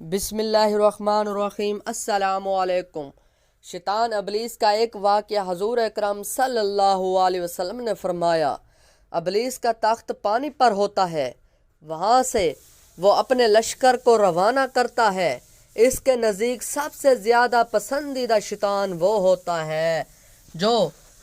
بسم اللہ الرحمن الرحیم۔ السلام علیکم۔ شیطان ابلیس کا ایک واقعہ حضور اکرم صلی اللہ علیہ وسلم نے فرمایا، ابلیس کا تخت پانی پر ہوتا ہے، وہاں سے وہ اپنے لشکر کو روانہ کرتا ہے۔ اس کے نزدیک سب سے زیادہ پسندیدہ شیطان وہ ہوتا ہے جو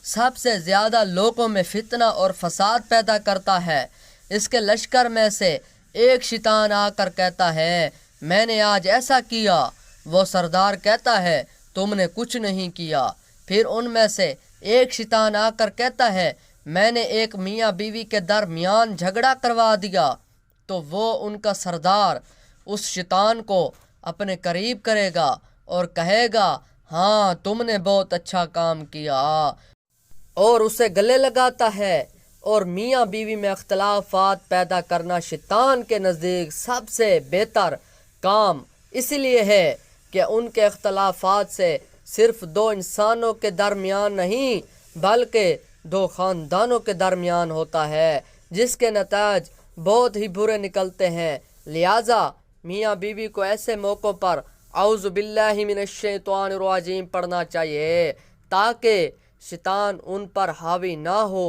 سب سے زیادہ لوگوں میں فتنہ اور فساد پیدا کرتا ہے۔ اس کے لشکر میں سے ایک شیطان آ کر کہتا ہے، میں نے آج ایسا کیا۔ وہ سردار کہتا ہے، تم نے کچھ نہیں کیا۔ پھر ان میں سے ایک شیطان آ کر کہتا ہے، میں نے ایک میاں بیوی کے درمیان جھگڑا کروا دیا۔ تو وہ ان کا سردار اس شیطان کو اپنے قریب کرے گا اور کہے گا، ہاں تم نے بہت اچھا کام کیا، اور اسے گلے لگاتا ہے۔ اور میاں بیوی میں اختلافات پیدا کرنا شیطان کے نزدیک سب سے بہتر کام اس لیے ہے کہ ان کے اختلافات سے صرف دو انسانوں کے درمیان نہیں بلکہ دو خاندانوں کے درمیان ہوتا ہے، جس کے نتائج بہت ہی برے نکلتے ہیں۔ لہٰذا میاں بیوی کو ایسے موقعوں پر اعوذ باللہ من الشیطان الرجیم پڑھنا چاہیے تاکہ شیطان ان پر حاوی نہ ہو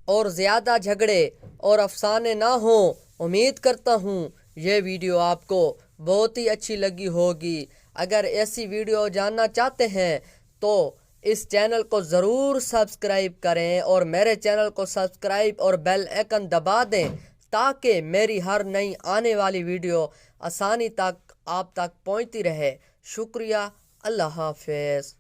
اور زیادہ جھگڑے اور افسانے نہ ہوں۔ امید کرتا ہوں یہ ویڈیو آپ کو بہت ہی اچھی لگی ہوگی۔ اگر ایسی ویڈیو جاننا چاہتے ہیں تو اس چینل کو ضرور سبسکرائب کریں اور میرے چینل کو سبسکرائب اور بیل آئیکن دبا دیں تاکہ میری ہر نئی آنے والی ویڈیو آسانی تک آپ تک پہنچتی رہے۔ شکریہ۔ اللہ حافظ۔